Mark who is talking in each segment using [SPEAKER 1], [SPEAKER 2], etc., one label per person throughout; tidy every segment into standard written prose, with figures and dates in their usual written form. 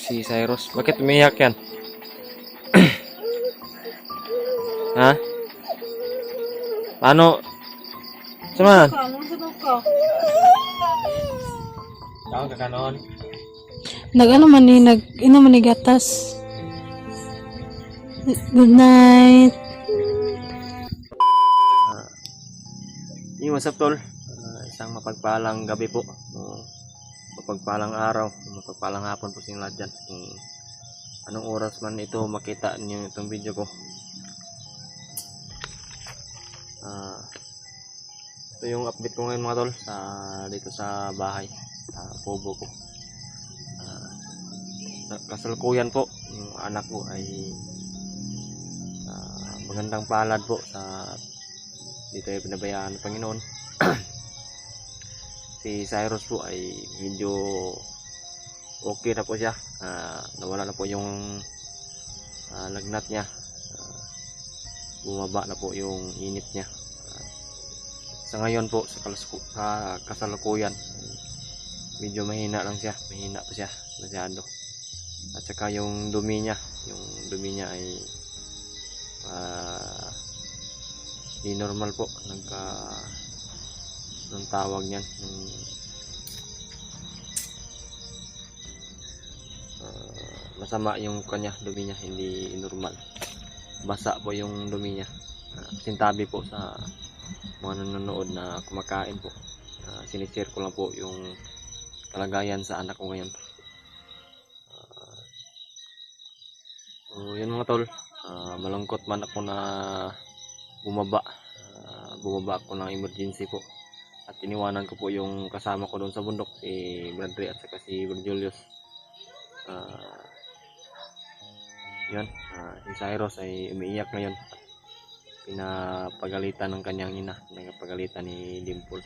[SPEAKER 1] si Cyrus. Bakit umiyak yan? Ha? Paano? Sama? Tawag ka kanon.
[SPEAKER 2] Nag-ano man ni, nag-ino man ni gatas. Good night.
[SPEAKER 1] What's up tol? Isang mapagpalang gabi po. Mapagpalang araw. Mapagpalang hapon po sa inyo lahat dyan. Anong oras man ito makita niyo itong video ko. Ito yung update ko ngayon mga tol. Dito sa bahay. Sa kubo ko. Kasalukuyan po. Yung anak ko ay magandang palad po sa dito ay pinabayaan ng Panginoon. Si Cyrus po ay medyo okay na po siya. Nawala na po yung lagnat niya. Bumaba na po yung init niya. Sa ngayon po sa kasalukuyan medyo mahina lang siya. Mahina pa siya masyado. At saka yung dumi niya ay di normal po ng tawag niyan masama yung kanya dumi niya, hindi normal, basa po yung dumi niya. Sintabi po sa mga nanonood na kumakain po. Sinishare ko lang po yung kalagayan sa anak ko ngayon. So yun mga tol, malungkot man ako na bumaba ako ng emergency po at iniwanan ko po yung kasama ko doon sa bundok, si Bradley at saka si Julius. Yun, si Cyrus ay umiiyak ngayon. Pinapagalitan ng kanyang ina, pinapagalitan ni Dimple.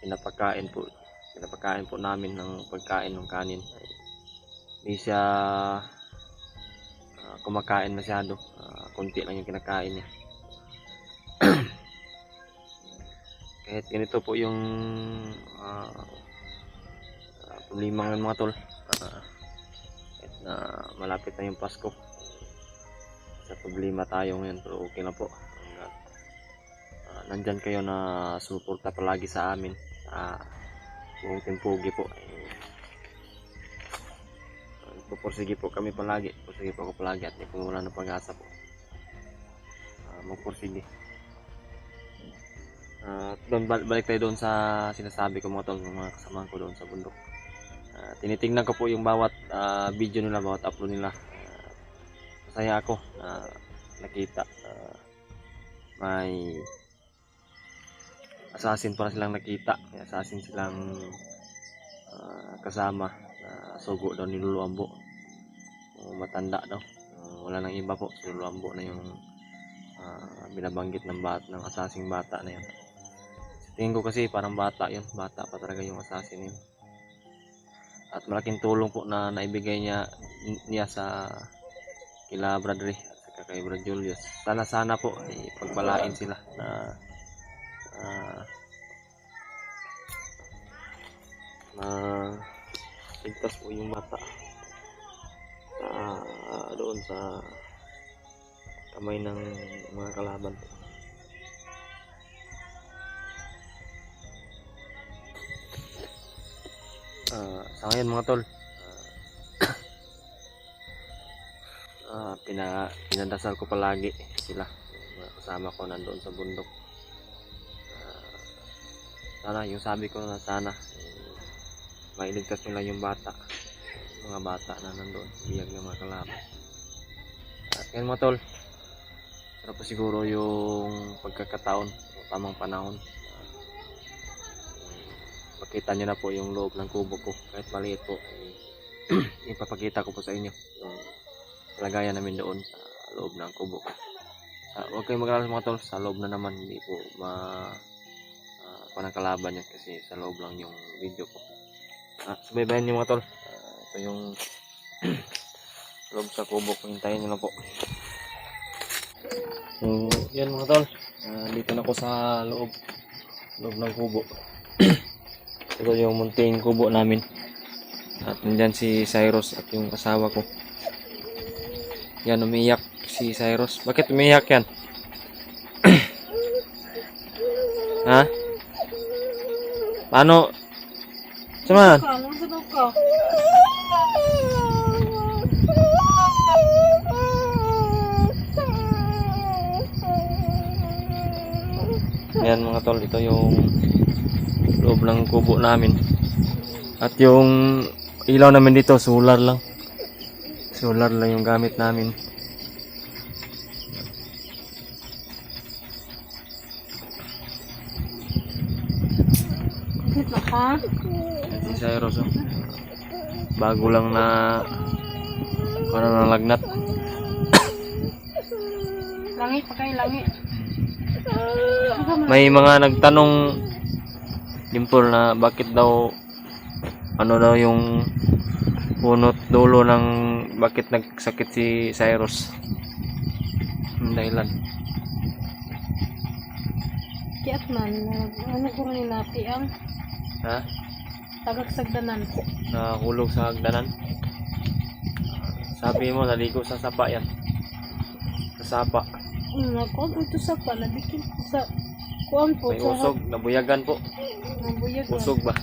[SPEAKER 1] Pinapakain po namin ng pagkain ng kanin. Hindi siya kumakain masyado, konti lang yung kinakain niya. Kahit ganito po yung problema ng mga tol. Kahit na malapit na yung Pasko, sa problema tayo ngayon, pero okay na po. Nandyan kayo na sumuporta palagi sa amin, buong Timpugi po. Pupursige po kami palagi, pupursige po ako palagi at kung wala ng pag-asa po, magpursige. Balik tayo doon sa sinasabi ko mga tol, mga kasama ko doon sa bundok. Tinitingnan ko po yung bawat video nila, bawat upload nila. Masaya ako na nakita may assassin para silang nakita, may assassin silang kasama. Sugo daw ni Lolo Ambo, matanda daw, wala nang iba po, si Lolo Ambo na yung binabanggit ng assassin bata na yun. Tingin ko kasi parang bata yun, bata pa talaga yung assassin yun. At malaking tulong po na naibigay niya sa kila Bradley at saka kay Brad Julius. Sana po ay pagpalain sila na ligtas po yung bata doon sa kamay ng mga kalaban. Sa ngayon mga tol, pinadasal ko palagi sila, mga kasama ko nandoon sa bundok. Sana yung sabi ko na sana mailigtas nila yung mga bata na nandoon, biyag ng mga kalaban. At ngayon mga tol, pero po siguro yung pagkakataon, tamang panahon, makita nyo na po yung loob ng kubo ko. Kahit maliit po, ipapakita ko po sa inyo yung kalagayan namin doon sa loob ng kubo ko. Huwag kayong mag-alala mga tol, sa loob na naman, hindi po panangkalaban yan kasi sa loob lang yung video ko. Subaybayan nyo mga tol. Ito yung loob sa kubo ko, hintayin nyo lang po. So yan mga tol, dito na ako sa loob ng kubo. Ito Ito yung munting kubo namin. At nandyan si Cyrus at yung asawa ko. Yan, umiyak si Cyrus. Bakit umiyak yan? Ha? Paano? Saan? Yan mga tol, ito yung loob ng kubo namin. At yung ilaw namin dito, solar lang. Solar lang yung gamit namin.
[SPEAKER 2] Ito ka?
[SPEAKER 1] Yan si Cyrus, oh. Bago lang na lagnat.
[SPEAKER 2] Langi pa kayo, langi.
[SPEAKER 1] May mga nagtanong Dimple na bakit daw ano daw yung punot dulo ng bakit nagsakit si Cyrus. Ang dahilan.
[SPEAKER 2] Kiat man, ano ko rin natin ang
[SPEAKER 1] Ha?
[SPEAKER 2] tagagsagdanan.
[SPEAKER 1] Nahulog sa hagdanan. Sabi mo naligo sa sapa yan. Sa sapa.
[SPEAKER 2] Nako, ito sa palabikin sa kuan po.
[SPEAKER 1] May usog, nabuyagan po.
[SPEAKER 2] Nabuyag.
[SPEAKER 1] Usog ba?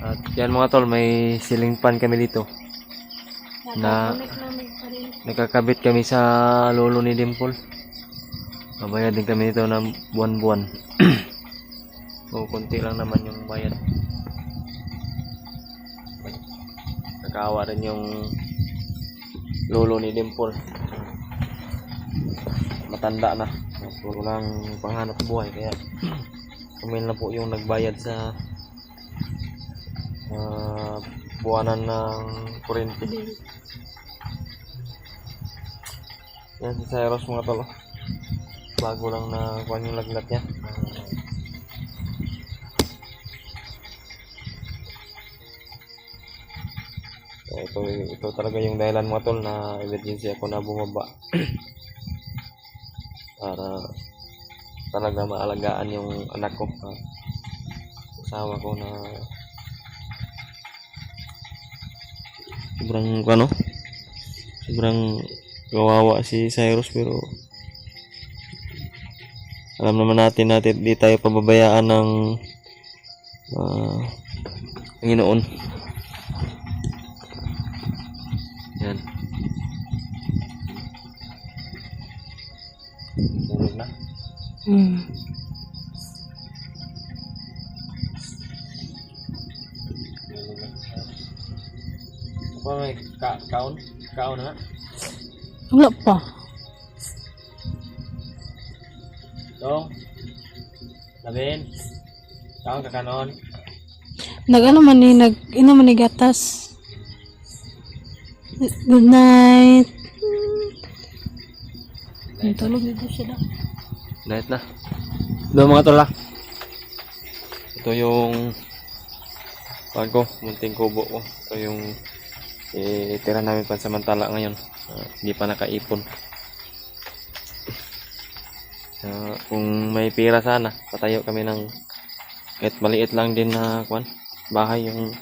[SPEAKER 1] At yan mga tol, may ceiling fan kami dito. Na nakakabit kami sa lolo ni Dimple. Mabayad din kami dito ng buwan-buwan. O konti lang naman yung bayad. Nakawa rin yung lolo ni Dimple. Matanda na. Puro lang panghanap buhay. Kaya kami na po yung nagbayad sa buwanan ng kuryente. Yan si Cyrus mga tol. Bago lang na kuha yung lagnat niya. Ito talaga yung dahilan mga tol na emergency ako na bumaba. Para talaga maalagaan yung anak ko, asawa ko na sobrang kawawa si Cyrus, pero alam naman natin di tayo pababayaan ng Panginoon. Yan. Tulog na. Apa may kaon na?
[SPEAKER 2] Wala pa.
[SPEAKER 1] Dong. Labin. Kaon ka kanon.
[SPEAKER 2] Nag-ano man ni, nag-ino man ni gatas. Good night. Tulog dito siya na.
[SPEAKER 1] Night na. Doon mga tol. Ito yung bago, munting kubo ko. Ito yung tira namin pansamantala ngayon. Hindi pa nakaipon. Kung may pira sana, patayo kami ng kahit maliit lang din na bahay yung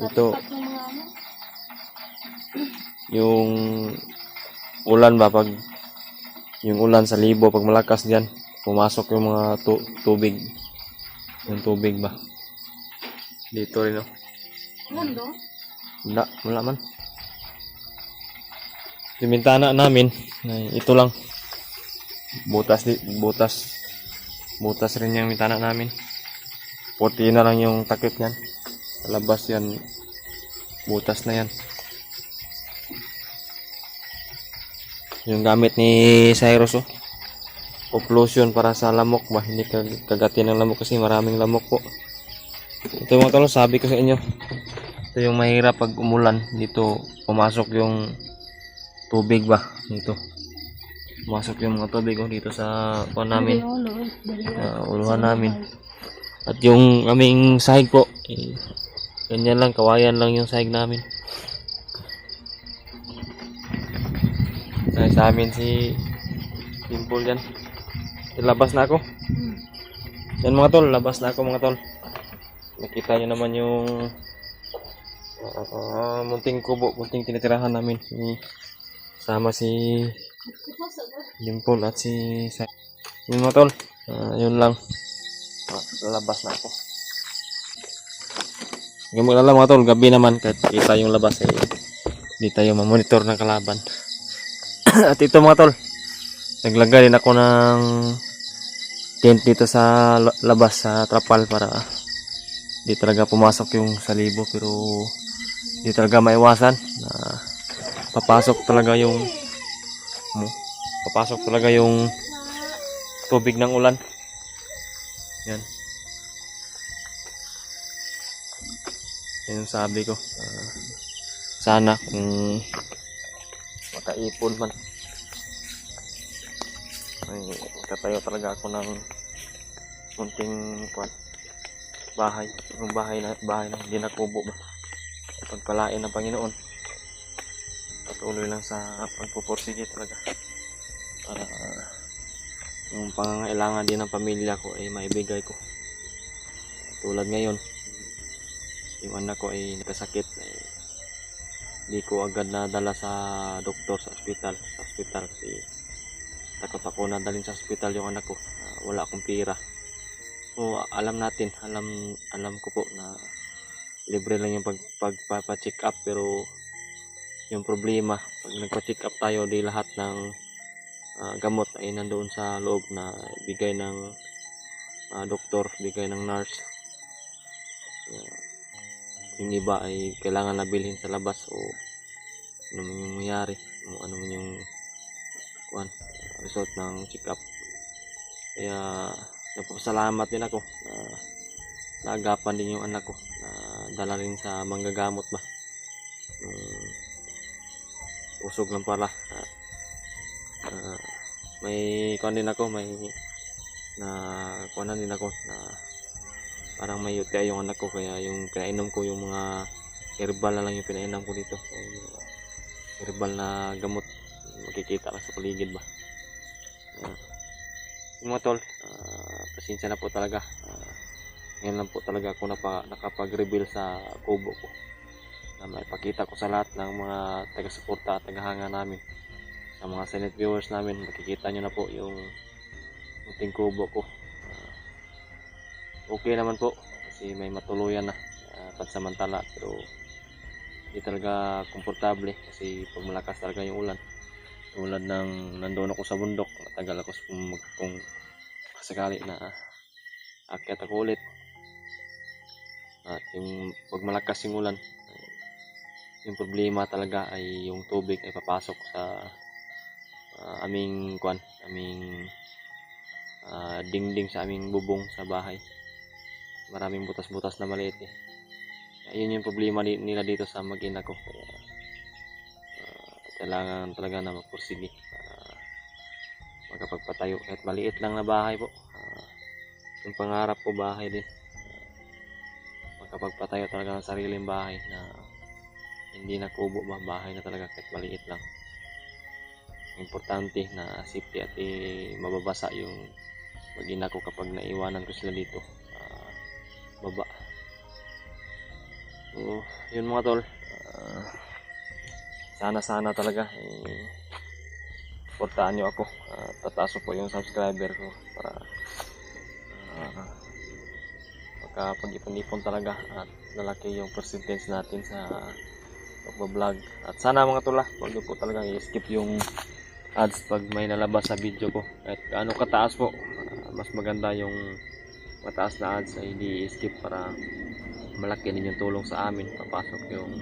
[SPEAKER 1] ito yung ulan ba, pag yung ulan sa libo, pag malakas diyan pumasok yung mga tubig, yung tubig ba dito rin, no?
[SPEAKER 2] Mundo?
[SPEAKER 1] Wala man. Yung bintana namin ito lang, butas rin yung bintana namin. Puti na lang yung takip niyan. Sa labas yan, butas na yan. Yung gamit ni Cyrus, occlusion para sa lamok ba, hindi kagatin ng lamok kasi maraming lamok po. Ito mga tol, sabi ko sa inyo, ito yung mahirap pag umulan. Dito pumasok yung tubig ba, dito pumasok yung mga tubig dito sa namin, uluhan namin. At yung aming sahig po, ganyan lang, kawayan lang yung sahig namin. sa amin si Dimple yan. Labas na ako. Yan mga tol, labas na ako mga tol. Nakita nyo naman yung munting kubo, munting tinitirahan namin. Sama si Dimple at si yun mga tol. Yun lang. Labas na ako. Huwag mag-alala mga tol, gabi naman kahit kita yung labas hindi tayo mamonitor ng kalaban. At ito mga tol, naglagay din ako ng tent dito sa labas sa trapal para di talaga pumasok yung salibo, pero di talaga maiwasan na papasok talaga yung tubig ng ulan. Yan. Yan yung sabi ko. Sana kung makaipon man ay tatayo talaga ako ng munting bahay. Yung bahay na hindi nakubo ba. Pagpalain ng Panginoon. Patuloy lang sa pagpupursige talaga. Para yung pangangailangan din ng pamilya ko ay maibigay ko. Tulad ngayon, yung anak ko ay nakasakit. Hindi ko agad nadala sa doktor sa ospital kasi takot ako na dalhin sa ospital yung anak ko. Wala akong pera. So alam ko po na libre lang yung pagpa-check up, pero yung problema pag nagpa-check up tayo, di lahat ng gamot ay nandoon sa loob na bigay ng doktor, bigay ng nurse. Yung iba ay kailangan na bilhin sa labas o ano man yung mayari, ano man yung result ng check up. Kaya nagpapasalamat din ako na naagapan din yung anak ko na dala rin sa manggagamot ba. Usog lang pala. May din ako, na parang may UTI yung anak ko, kaya yung pinainom ko yung mga herbal na lang yung pinainom ko dito. Herbal na gamot, makikita lang sa paligid ba. Yung mga tol, pasensya na po talaga. Ngayon lang po talaga ako nakapag-reveal sa kubo ko, na maipakita ko sa lahat ng mga taga-suporta at taga-hanga namin, sa mga silent viewers namin. Makikita nyo na po yung munting kubo ko. Okay naman po kasi may matuluyan na pansamantala, pero hindi talaga komportable kasi pag malakas talaga yung ulan, tulad ng nandoon ako sa bundok, matagal ako kung sakali na akyat ako ulit. At yung pag malakas yung ulan, yung problema talaga ay yung tubig ay papasok sa aming dingding sa aming bubong sa bahay. Maraming butas-butas na maliit Ayun yung problema nila dito sa mag-ina ko. Kaya kailangan talaga na magpursige para makapagpatayo kahit maliit lang na bahay po. Yung pangarap ko bahay din, makapagpatayo talaga ng sariling bahay na hindi na kubo ba, bahay na talaga kahit maliit lang. Importante na safety at mababasa yung mag-ina ko kapag naiwanan ko sila dito baba. So, yun mga tol, sana talaga suportahan nyo ako. Tataas po yung subscriber ko para makapag-ipon-ipon talaga at lalaki yung percentage natin sa pag-vlog. At sana mga tol, huwag nyo po talagang i-skip yung ads pag may nalabas sa video ko. Kahit gaano kataas po, mas maganda yung mataas na ads ay di skip para malaki din yung tulong sa amin, papasok yung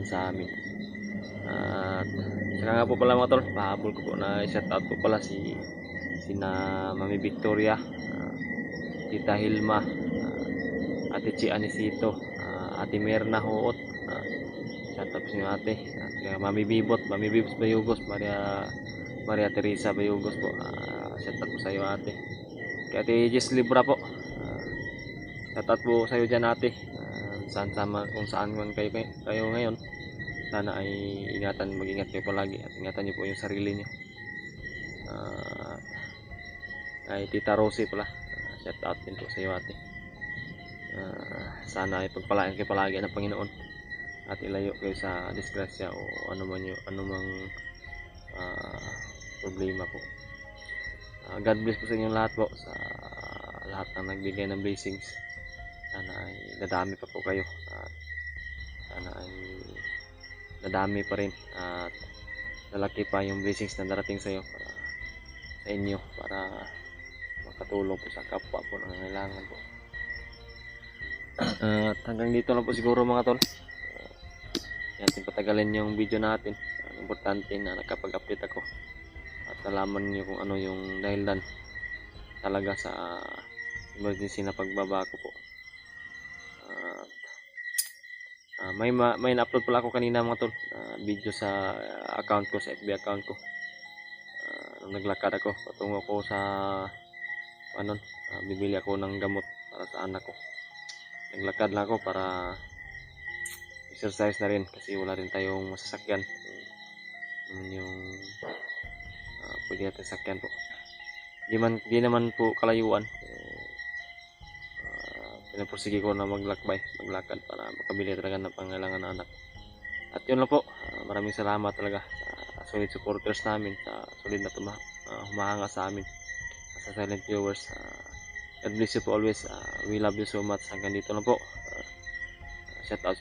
[SPEAKER 1] sa amin. At saka nga po pala mga tol, pahabol ko po na shout out po pala sina Mami Victoria, Tita Hilma, Ate Chi Anisito, Ate Merna Hoot, shout out po sa inyo ate. At saka Mami Bibot Bayugos, Maria Teresa Bayugos po, shout out po sa iyo ate. Kaya Ate Jess Libra po, shoutout po sa iyo dyan ate. Kung saan man kayo ngayon, sana ay mag-ingat kayo palagi at ingatan niyo po yung sarili niyo. Ay Tita Rosie pala, shout out din po sa iyo ate. Sana ay pagpalain kayo palagi ng Panginoon at ilayo kayo sa disgrasya o anumang problema po. God bless po sa inyong lahat po, sa lahat ng nagbigay ng blessings. Sana ay dadami pa po kayo at sana ay dadami pa rin at lalaki pa yung blessings na darating sa iyo para sa inyo, para makatulong po sa kapwa po na nangailangan po. At hanggang dito lang po siguro mga tol. Natin patagalin yung video natin. Ang importante na nakapag-update ako at nalaman niyo kung ano yung dahilan talaga sa emergency na pagbaba ko po. May na-upload pala ako kanina mga tol, video sa account ko, sa FB account ko. Nung naglakad ako, patungo ko sa bibili ako ng gamot para sa anak ko. Naglakad lang ako para exercise na rin kasi wala rin tayong masasakyan. Yung pwede natin sakyan po. Di naman po kalayuan. Pinapursige ko na maglakad para makabili talaga ng pangailangan ng anak. At yun lang po. Maraming salamat talaga sa solid supporters namin, sa solid na humahanga sa amin, sa silent viewers. God bless you po always. We love you so much. Hanggang dito lang po. Shout out.